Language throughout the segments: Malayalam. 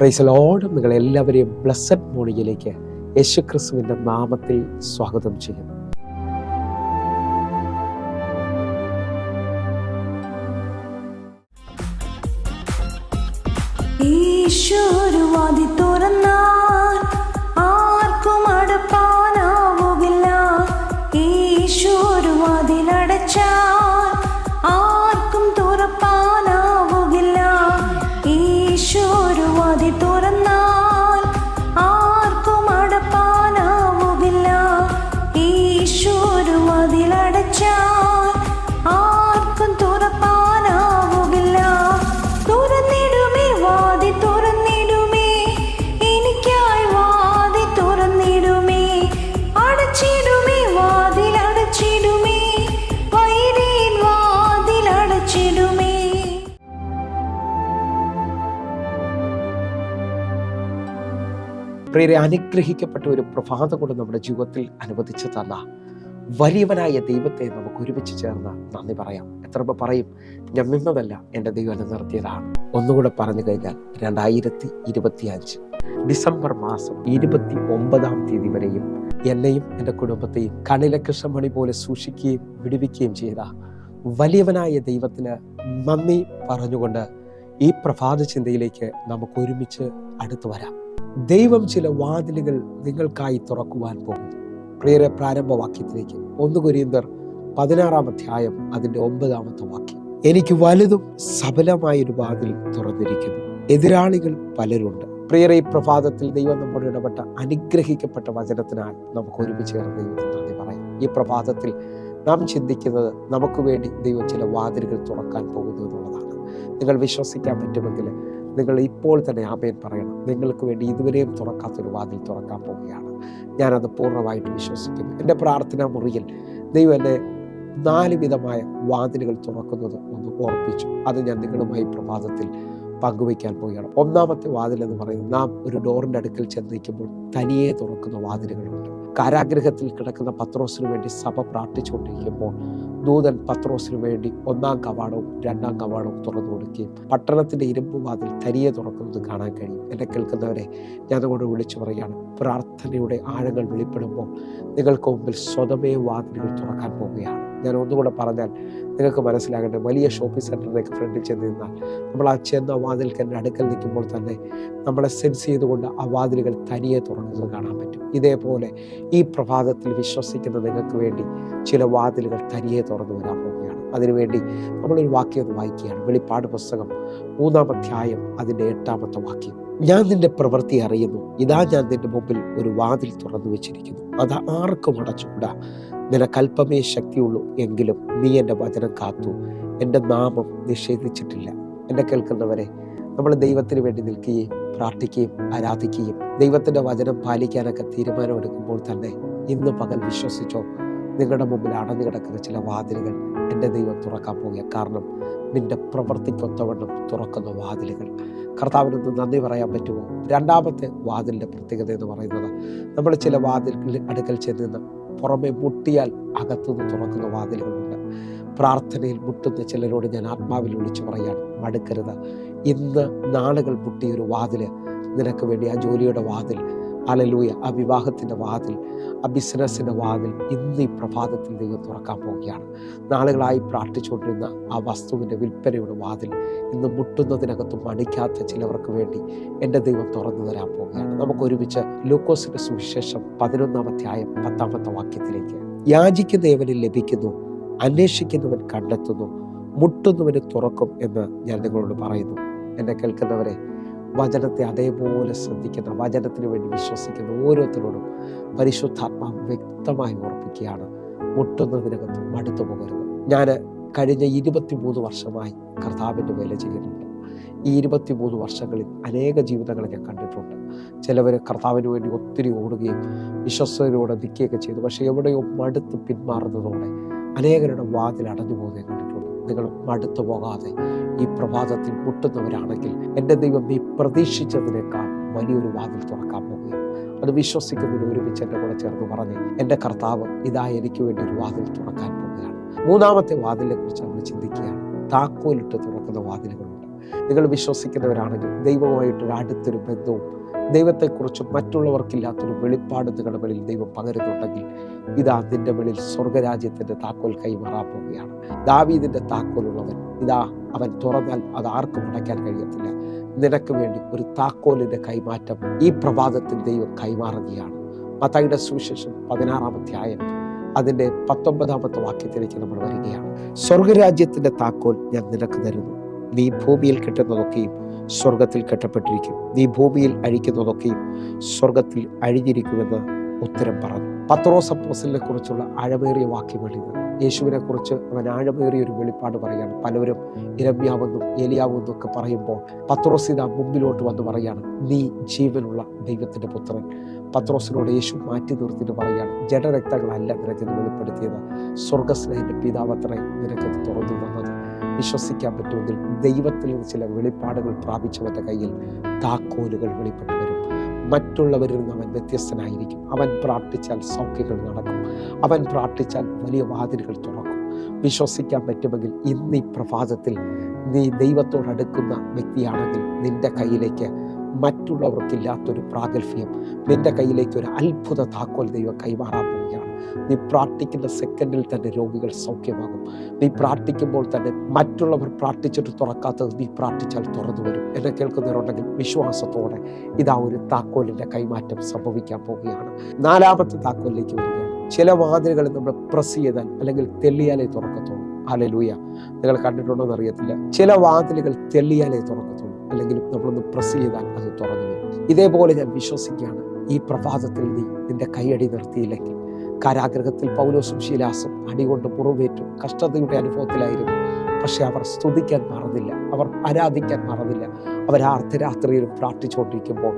Praise the Lord. നിങ്ങളെല്ലാവരെയും ബ്ലെസ്സഡ് മോർണിംഗിലേക്ക് യേശുക്രിസ്തുവിൻ്റെ നാമത്തിൽ സ്വാഗതം ചെയ്യുന്നു. ഈശോരുവാതി തുറന്നാൽ ആർക്കും അടപ്പാനാവുകില്ല. ഈശോരുവാതിലടച്ചാൽ ആർക്കും തുറപ്പാനാവുകില്ല. ഈശോരുവാതി തുറന്നാൽ ആർക്കും അടപ്പാനാവുകില്ല. ഈശോരുവാതിലടച്ചാൽ ആർക്കും തുറപ്പാനാവുകില്ല. തുറന്നിടുമേ വാതി തുറന്നിടുമേ, എനിക്കായി വാതി തുറന്നിടുമേ. അടച്ചിടുമേ വാതിലടച്ചിടുമേ, വൈരിൻ വാതിലടച്ചിടുമേ. പ്രിയരെ, അനുഗ്രഹിക്കപ്പെട്ട ഒരു പ്രഭാതം കൊണ്ട് നമ്മുടെ ജീവിതത്തിൽ അനുവദിച്ചു തന്ന വലിയവനായ ദൈവത്തെ നമുക്ക് ഒരുമിച്ച് ചേർന്ന് നന്ദി പറയാം. എത്ര പറയും, ഞാൻ നിന്നതല്ല, എൻ്റെ ദൈവം എന്നെ നിർത്തിയതാണ്. ഒന്നുകൂടെ പറഞ്ഞു കഴിഞ്ഞാൽ 2025 ഡിസംബർ മാസം 29 വരെയും എന്നെയും എൻ്റെ കുടുംബത്തെയും കണ്ണിലെ കൃഷ്ണമണി പോലെ സൂക്ഷിക്കുകയും വിടുവിക്കുകയും ചെയ്ത വലിയവനായ ദൈവത്തിന് നന്ദി പറഞ്ഞുകൊണ്ട് ഈ പ്രഭാത ചിന്തയിലേക്ക് നമുക്ക് ഒരുമിച്ച് അടുത്തു വരാം. ദൈവം ചില വാതിലുകൾ നിങ്ങൾക്കായി തുറക്കുവാൻ പോകുന്നു. പ്രിയരെ, പ്രാരംഭവാക്യത്തിലേക്ക് 1 കൊരിന്ത്യർ 16 അധ്യായം അതിൻ്റെ 9 വാക്യം. എനിക്ക് വലുതും സഫലമായൊരു വാതിൽ തുറന്നിരിക്കുന്നു, എതിരാളികൾ പലരുണ്ട്. പ്രിയരെ, ഈ പ്രഭാതത്തിൽ ദൈവം നമ്മോട് ഇടപെട്ട അനുഗ്രഹിക്കപ്പെട്ട വചനത്തിനായി നമുക്ക് ഒരുമിച്ച് ചേർന്ന് ദൈവത്തിന് നന്ദി പറയാം. ഈ പ്രഭാതത്തിൽ നാം ചിന്തിക്കുന്നത് നമുക്ക് വേണ്ടി ദൈവം ചില വാതിലുകൾ തുറക്കാൻ പോകുന്നു എന്നുള്ളതാണ്. നിങ്ങൾ വിശ്വസിക്കാൻ പറ്റുമെങ്കിൽ നിങ്ങൾ ഇപ്പോൾ തന്നെ ആമേൻ പറയണം. നിങ്ങൾക്ക് വേണ്ടി ഇതുവരെയും തുറക്കാത്തൊരു വാതിൽ തുറക്കാൻ പോവുകയാണ്. ഞാനത് പൂർണ്ണമായിട്ട് വിശ്വസിക്കുന്നു. എൻ്റെ പ്രാർത്ഥനാ മുറിയിൽ ദൈവം എന്നെ 4 വിധമായ വാതിലുകൾ തുറക്കുന്നത് ഒന്ന് ഓർപ്പിച്ചു. അത് ഞാൻ നിങ്ങളുമായി പ്രഭാതത്തിൽ പങ്കുവയ്ക്കാൻ പോവുകയാണ്. 1ാമത്തെ വാതിൽ എന്ന് പറയുന്നത്, നാം ഒരു ഡോറിൻ്റെ അടുക്കൽ ചെന്ന് നിൽക്കുമ്പോൾ തനിയെ തുറക്കുന്ന വാതിലുകളുണ്ട്. കാരാഗ്രഹത്തിൽ കിടക്കുന്ന പത്രോസിന് വേണ്ടി സഭ പ്രാർത്ഥിച്ചുകൊണ്ടിരിക്കുമ്പോൾ ദൂതൻ പത്രോസിന് വേണ്ടി 1ാം കവാടവും 2ാം കവാടവും തുറന്നു കൊടുക്കുകയും പട്ടണത്തിൻ്റെ ഇരുമ്പ് വാതിൽ തനിയെ തുറക്കുന്നത് കാണാൻ കഴിയും. എന്നെ കേൾക്കുന്നവരെ ഞാൻ അതുകൊണ്ട് വിളിച്ചു പറയുകയാണ്, പ്രാർത്ഥനയുടെ ആഴങ്ങൾ വെളിപ്പെടുമ്പോൾ നിങ്ങൾക്ക് മുമ്പിൽ സ്വതമേ വാതിലുകൾ തുറക്കാൻ പോവുകയാണ്. ഞാൻ ഒന്നുകൂടെ പറഞ്ഞാൽ നിങ്ങൾക്ക് മനസ്സിലാകേണ്ടത്, വലിയ ഷോപ്പിംഗ് സെൻറ്ററിലേക്ക് ഫ്രണ്ടിൽ ചെന്ന് നിന്നാൽ നമ്മൾ ആ ചെന്ന വാതിൽക്ക് എൻ്റെ അടുക്കൽ നിൽക്കുമ്പോൾ തന്നെ നമ്മളെ സെൻസ് ചെയ്തുകൊണ്ട് ആ വാതിലുകൾ തനിയെ തുറക്കുന്നത് കാണാൻ പറ്റും. ഇതേപോലെ ഈ പ്രഭാതത്തിൽ വിശ്വസിക്കുന്ന നിങ്ങൾക്ക് വേണ്ടി ചില വാതിലുകൾ തനിയെ തുറന്നു വരാൻ പോവുകയാണ്. അതിനുവേണ്ടി നമ്മളൊരു വാക്യം ഒന്ന് വായിക്കുകയാണ്. വെളിപ്പാട് പുസ്തകം 3-ാം അധ്യായം അതിൻ്റെ 8-ാമത്തെ വാക്യം. ഞാൻ നിന്റെ പ്രവൃത്തി അറിയുന്നു, ഇതാ ഞാൻ നിന്റെ മുമ്പിൽ ഒരു വാതിൽ തുറന്നു വെച്ചിരിക്കുന്നു, അത് ആർക്കും അടച്ചുകൂടാ. നിനക്കല്പമേ ശക്തിയുള്ളൂ, എങ്കിലും നീ എൻ്റെ വചനം കാത്തു, എൻ്റെ നാമം നിഷേധിച്ചിട്ടില്ല. എന്നെ കേൾക്കുന്നവരെ, നമ്മൾ ദൈവത്തിന് വേണ്ടി നിൽക്കുകയും പ്രാർത്ഥിക്കുകയും ആരാധിക്കുകയും ദൈവത്തിൻ്റെ വചനം പാലിക്കാനൊക്കെ തീരുമാനമെടുക്കുമ്പോൾ തന്നെ ഇന്ന് പകൽ വിശ്വസിച്ചോ, നിങ്ങളുടെ മുമ്പിൽ അടഞ്ഞു കിടക്കുന്ന ചില വാതിലുകൾ എൻ്റെ ദൈവം തുറക്കാൻ പോകുക. കാരണം നിന്റെ പ്രവൃത്തിക്കൊത്തവണ്ണം തുറക്കുന്ന വാതിലുകൾ. കർത്താവിനൊന്ന് നന്ദി പറയാൻ പറ്റുമോ? 2ാമത്തെ വാതിലിൻ്റെ പ്രത്യേകത എന്ന് പറയുന്നത്, നമ്മൾ ചില വാതിലുകളിൽ അടുക്കൽ ചെന്ന് പുറമെ മുട്ടിയാൽ അകത്തുനിന്ന് തുറക്കുന്ന വാതിലുകളുണ്ട്. പ്രാർത്ഥനയിൽ മുട്ടുന്ന ചിലരോട് ഞാൻ ആത്മാവിൽ വിളിച്ചു പറയാണ്, മടുക്കരുത്. ഇന്ന് നാളുകൾ മുട്ടിയൊരു വാതില് നിനക്ക് വേണ്ടി, ആ ജോലിയുടെ വാതിൽ, ഹല്ലേലൂയ, ആ വിവാഹത്തിൻ്റെ വാതിൽ, ആ ബിസിനസ്സിൻ്റെ വാതിൽ ഇന്ന് ഈ പ്രഭാതത്തിൽ ദൈവം തുറക്കാൻ പോവുകയാണ്. നാളുകളായി പ്രാർത്ഥിച്ചുകൊണ്ടിരുന്ന ആ വസ്തുവിൻ്റെ വിൽപ്പനയുടെ വാതിൽ ഇന്ന് മുട്ടുന്നതിനകത്ത് മടിക്കാത്ത ചിലവർക്ക് വേണ്ടി എൻ്റെ ദൈവം തുറന്നു തരാൻ പോവുകയാണ്. നമുക്ക് ഒരുമിച്ച് ലൂക്കോസിൻ്റെ സുവിശേഷം 11-ാം അധ്യായം 10-ാമത്തെ വാക്യത്തിലേക്ക്. യാചിക്കുന്നവന് ലഭിക്കുന്നു, അന്വേഷിക്കുന്നവൻ കണ്ടെത്തുന്നു, മുട്ടുന്നവന് തുറക്കും എന്ന് ഞാൻ നിങ്ങളോട് പറയുന്നു. എന്നെ കേൾക്കുന്നവരെ, വചനത്തെ അതേപോലെ ശ്രദ്ധിക്കുന്ന, വചനത്തിന് വേണ്ടി വിശ്വസിക്കുന്ന ഓരോരുത്തരോടും പരിശുദ്ധാത്മാവ് വ്യക്തമായി ഓർപ്പിക്കുകയാണ്, മുട്ടുന്നതിനകത്ത് മടുത്തു പോകരുത്. ഞാൻ കഴിഞ്ഞ 23 വർഷമായി കർത്താവിൻ്റെ വേല ചെയ്യുന്നുണ്ട്. ഈ 23 വർഷങ്ങളിൽ അനേക ജീവിതങ്ങളെ ഞാൻ കണ്ടിട്ടുണ്ട്. ചിലവർ കർത്താവിന് വേണ്ടി ഒത്തിരി ഓടുകയും വിശ്വസ്തയോടെ നിൽക്കുകയൊക്കെ ചെയ്തു. പക്ഷേ എവിടെയോ മടുത്ത് പിന്മാറുന്നതോടെ അനേകരുടെ വാതിൽ അടഞ്ഞു പോകുന്നതിനെ കണ്ടിട്ടുണ്ട്. നിങ്ങൾ മടുത്തു പോകാതെ ഈ പ്രഭാതത്തിൽ മുട്ടുന്നവരാണെങ്കിൽ എൻ്റെ ദൈവം ഈ പ്രതീക്ഷിച്ചതിനേക്കാൾ വലിയൊരു വാതിൽ തുറക്കാൻ പോകുകയാണ്. അത് വിശ്വസിക്കുന്നതിന് ഒരുമിച്ച് എൻ്റെ കൂടെ ചേർന്ന് പറഞ്ഞ്, എൻ്റെ കർത്താവ് ഇതാ എനിക്ക് വേണ്ടി ഒരു വാതിൽ തുറക്കാൻ പോവുകയാണ്. 3ാമത്തെ വാതിലിനെ കുറിച്ച് നമ്മൾ ചിന്തിക്കുകയാണ്. താക്കോലിട്ട് തുറക്കുന്ന വാതിലുകളുണ്ട്. നിങ്ങൾ വിശ്വസിക്കുന്നവരാണെങ്കിൽ ദൈവവുമായിട്ടൊരു അടുത്തൊരു ബന്ധവും ദൈവത്തെക്കുറിച്ച് മറ്റുള്ളവർക്കില്ലാത്തൊരു വെളിപ്പാട് നിങ്ങളുടെ വെളിയിൽ ദൈവം പകരുന്നുണ്ടെങ്കിൽ ഇതാ നിന്റെ വെളിയിൽ സ്വർഗരാജ്യത്തിൻ്റെ താക്കോൽ കൈമാറാൻ പോവുകയാണ്. ദാവീദിൻ്റെ താക്കോലുള്ളവൻ ഇതാ, അവൻ തുറന്നാൽ അത് ആർക്കും അടയ്ക്കാൻ കഴിയത്തില്ല. നിനക്ക് വേണ്ടി ഒരു താക്കോലിൻ്റെ കൈമാറ്റം ഈ പ്രഭാതത്തിൽ ദൈവം കൈമാറുകയാണ്. മത്തായിയുടെ സുവിശേഷം 16-ാം അധ്യായം അതിൻ്റെ 19-ാമത്തെ വാക്യത്തിലേക്ക് നമ്മൾ വരികയാണ്. സ്വർഗരാജ്യത്തിൻ്റെ താക്കോൽ ഞാൻ നിനക്ക് തരുന്നു. നീ ഭൂമിയിൽ കെട്ടുന്നതൊക്കെയും സ്വർഗത്തിൽ കെട്ടപ്പെട്ടിരിക്കും, നീ ഭൂമിയിൽ അഴിക്കുന്നതൊക്കെയും സ്വർഗത്തിൽ അഴിഞ്ഞിരിക്കുമെന്ന് ഉത്തരം പറഞ്ഞു. പത്രോസ് അപ്പോസ്തലനെ കുറിച്ചുള്ള ആഴമേറിയ വാക്യമാണിത്. യേശുവിനെ കുറിച്ച് അവൻ ആഴമേറിയ ഒരു വെളിപ്പാട് പറയാണ്. പലവരും ഇരമ്യാവെന്നും ഏലിയാവെന്നും ഒക്കെ പറയുമ്പോൾ പത്രോസ് ഇതാ മുമ്പിലോട്ട് വന്ന് പറയാണ്, നീ ജീവനുള്ള ദൈവത്തിൻ്റെ പുത്രൻ. പത്രോസിനോട് യേശു മാറ്റി നിർത്തിയിട്ട് പറയാണ്, ജഡരക്തങ്ങളല്ല നിനക്കിത് വെളിപ്പെടുത്തിയത്, സ്വർഗസ്നേഹന്റെ പിതാവത്രേ നിനക്കത് തുറന്നു തന്നത്. വിശ്വസിക്കാൻ പറ്റുമെങ്കിൽ ദൈവത്തിൽ നിന്ന് ചില വെളിപ്പാടുകൾ പ്രാപിച്ചവൻ്റെ കയ്യിൽ താക്കോലുകൾ വെളിപ്പെട്ടു വരും. മറ്റുള്ളവരിൽ നിന്ന് അവൻ വ്യത്യസ്തനായിരിക്കും. അവൻ പ്രാർത്ഥിച്ചാൽ സൗഖ്യങ്ങൾ നടക്കും. അവൻ പ്രാർത്ഥിച്ചാൽ വലിയ വാതിലുകൾ തുറക്കും. വിശ്വസിക്കാൻ പറ്റുമെങ്കിൽ ഇന്ന് ഈ പ്രഭാതത്തിൽ നീ ദൈവത്തോടടുക്കുന്ന വ്യക്തിയാണെങ്കിൽ നിന്റെ കയ്യിലേക്ക് മറ്റുള്ളവർക്കില്ലാത്തൊരു പ്രാഗൽഭ്യം, നിന്റെ കയ്യിലേക്ക് ഒരു അത്ഭുത താക്കോൽ ദൈവം കൈമാറാൻ പോവുകയാണ്. നീ പ്രാർത്ഥിക്കുന്ന സെക്കൻഡിൽ തന്നെ രോഗികൾ സൗഖ്യമാകും. നീ പ്രാർത്ഥിക്കുമ്പോൾ തന്നെ മറ്റുള്ളവർ പ്രാർത്ഥിച്ചിട്ട് തുറക്കാത്തത് നീ പ്രാർത്ഥിച്ചാൽ തുറന്നു വരും. എന്നെ കേൾക്കുന്നവരുണ്ടെങ്കിൽ വിശ്വാസത്തോടെ ഇതാ ഒരു താക്കോലിൻ്റെ കൈമാറ്റം സംഭവിക്കാൻ പോവുകയാണ്. 4-ാമത്തെ താക്കോലിലേക്ക് വരികയാണ്. ചില വാതിലുകൾ നമ്മൾ പ്രസ് ചെയ്താൽ അല്ലെങ്കിൽ തെള്ളിയാലേ തുറക്കത്തുള്ളൂ. ഹല്ലേലൂയ. നിങ്ങൾ കണ്ടിട്ടുണ്ടോ എന്നറിയത്തില്ല. ചില വാതിലുകൾ തെള്ളിയാലേ തുറക്കത്തുള്ളൂ, അല്ലെങ്കിൽ നമ്മളൊന്ന് പ്രസ് ചെയ്താൽ അത് തുറന്നു വരും. ഇതേപോലെ ഞാൻ വിശ്വസിക്കുകയാണ്, ഈ പ്രഭാതത്തിൽ നീ നിന്റെ കൈയടി നിർത്തിയില്ലെങ്കിൽ, കാരാഗ്രഹത്തിൽ പൗലോസും ശീലാസും അടികൊണ്ട് മുറിവേറ്റു കഷ്ടതയുടെ അനുഭവത്തിലായിരുന്നു. പക്ഷെ അവർ സ്തുതിക്കാൻ മറന്നില്ല, അവർ ആരാധിക്കാൻ മറന്നില്ല. അവർ ആ അർദ്ധരാത്രിയിലും പ്രാർത്ഥിച്ചുകൊണ്ടിരിക്കുമ്പോൾ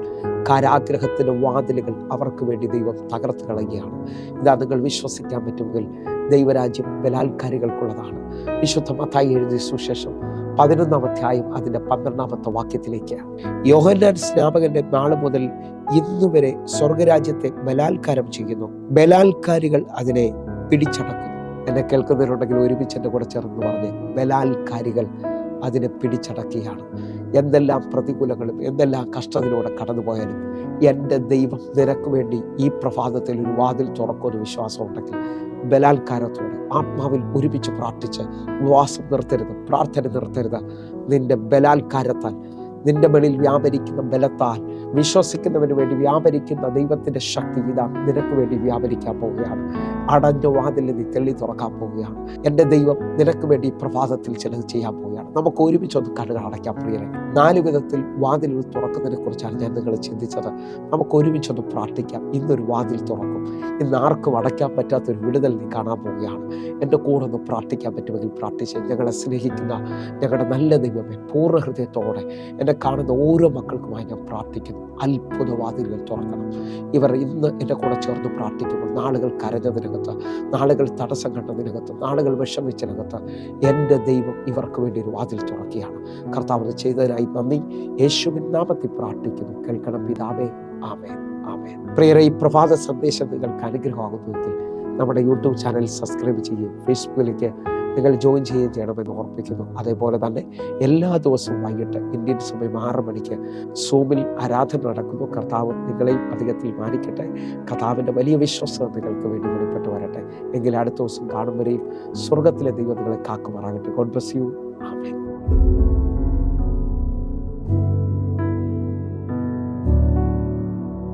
കാരാഗ്രഹത്തിൻ്റെ വാതിലുകൾ അവർക്ക് വേണ്ടി ദൈവം തകർത്ത് കളയുകയാണ്. ഇതാ നിങ്ങൾ വിശ്വസിക്കാൻ പറ്റുമെങ്കിൽ ദൈവരാജ്യം ബലാത്കാരികൾക്കുള്ളതാണ്. വിശുദ്ധ മത്തായി എഴുതിയ സുവിശേഷം 11-ാം അധ്യായം അതിൻ്റെ 12-ാമത്തെ വാക്യത്തിലേക്ക്, യോഹന്നാൻ സ്നാപകന്റെ നാൾ മുതൽ ഇന്നുവരെ സ്വർഗരാജ്യത്തെ ബലാത്കാരം ചെയ്യുന്നു, ബലാത്കാരികൾ അതിനെ പിടിച്ചടക്കുന്നു. എന്നെ കേൾക്കുന്നവരുണ്ടെങ്കിൽ ഒരുമിച്ച് എൻ്റെ കൂടെ ചേർന്ന് പറഞ്ഞ്, ബലാത്കാരികൾ അതിനെ പിടിച്ചടക്കുകയാണ്. എന്തെല്ലാം പ്രതികൂലങ്ങളും എന്തെല്ലാം കഷ്ടതയിലൂടെ കടന്നുപോയാലും എൻ്റെ ദൈവം നിനക്ക് വേണ്ടി ഈ പ്രഭാതത്തിൽ ഒരു വാതിൽ തുറക്കുമെന്ന് വിശ്വാസം ഉണ്ടെങ്കിൽ ബലാത്കാരത്തോടെ ആത്മാവിൽ ഒരുമിച്ച് പ്രാർത്ഥിച്ച് ഉപവാസം നിർത്തരുത്, പ്രാർത്ഥന നിർത്തരുത്. നിന്റെ ബലാത്കാരത്താൽ, നിന്റെ മേളിൽ വ്യാപരിക്കുന്ന ബലത്താൽ, വിശ്വസിക്കുന്നവന് വേണ്ടി വ്യാപരിക്കുന്ന ദൈവത്തിൻ്റെ ശക്തി ഇതാ നിനക്ക് വേണ്ടി വ്യാപരിക്കാൻ പോവുകയാണ്. അടഞ്ഞ വാതിലിൽ നീ തെള്ളി തുറക്കാൻ പോവുകയാണ്. എൻ്റെ ദൈവം നിനക്ക് വേണ്ടി പ്രഭാതത്തിൽ ചിലത് ചെയ്യാൻ പോവുകയാണ്. നമുക്ക് ഒരുമിച്ചൊന്ന് കണ്ണുകൾ അടയ്ക്കാൻ പ്രിയരെ. 4 വിധത്തിൽ വാതിലുകൾ തുറക്കുന്നതിനെ കുറിച്ചാണ് ഞാൻ നിങ്ങൾ ചിന്തിച്ചത്. നമുക്ക് ഒരുമിച്ചൊന്ന് പ്രാർത്ഥിക്കാം. ഇന്നൊരു വാതിൽ തുറക്കും. ഇന്ന് ആർക്കും അടയ്ക്കാൻ പറ്റാത്തൊരു വിടുതൽ നീ കാണാൻ പോവുകയാണ്. എൻ്റെ കൂടെ ഒന്ന് പ്രാർത്ഥിക്കാൻ പറ്റുമെങ്കിൽ പ്രാർത്ഥിച്ച്, ഞങ്ങളെ സ്നേഹിക്കുന്ന ഞങ്ങളുടെ നല്ല ദൈവമേ, പൂർണ്ണ ഹൃദയത്തോടെ എന്നെ കാണുന്ന ഓരോ മക്കൾക്കുമായി ഞാൻ പ്രാർത്ഥിക്കുന്നു. അത്ഭുത വാതിലുകൾ തുറക്കണം. ഇവർ ഇന്ന് എൻ്റെ കൂടെ ചേർന്ന് പ്രാർത്ഥിക്കുമ്പോൾ നാളുകൾ കരഞ്ഞതിനകത്ത്, നാളുകൾ തടസ്സം കണ്ടതിനകത്ത്, നാളുകൾ വിഷമിച്ചതിനകത്ത് എൻ്റെ ദൈവം ഇവർക്ക് വേണ്ടി ഒരു വാതിൽ തുറക്കുകയാണ്. കർത്താവ് ചെയ്തതിനായി നന്ദി. യേശുവിൻ നാമത്തിൽ പ്രാർത്ഥിക്കുന്നു. കേൾക്കണം പിതാവേ. ആമേൻ, ആമേൻ. പ്രിയരെ, ഈ പ്രഭാത സന്ദേശം നിങ്ങൾക്ക് അനുഗ്രഹമാകുന്നുവെങ്കിൽ നമ്മുടെ യൂട്യൂബ് ചാനൽ സബ്സ്ക്രൈബ് ചെയ്യുകയും ഫേസ്ബുക്കിലേക്ക് നിങ്ങൾ ജോയിൻ ചെയ്യുകയും ചെയ്യണമെന്ന് ഓർപ്പിക്കുന്നു. അതേപോലെ തന്നെ എല്ലാ ദിവസവും വൈകിട്ട് ഇന്ത്യൻ സമയം 6 മണിക്ക് സൂമിൽ ആരാധന നടക്കുന്നു. കർത്താവ് നിങ്ങളെയും അധികത്തിൽ മാനിക്കട്ടെ. കർത്താവിൻ്റെ വലിയ വിശ്വാസം നിങ്ങൾക്ക് വേണ്ടി വെളിപ്പെട്ട് വരട്ടെ. എങ്കിൽ അടുത്ത ദിവസം കാണും വരെയും സ്വർഗത്തിലെ ദൈവം നിങ്ങളെ കാക്കുമാറാകട്ടെ. God bless you.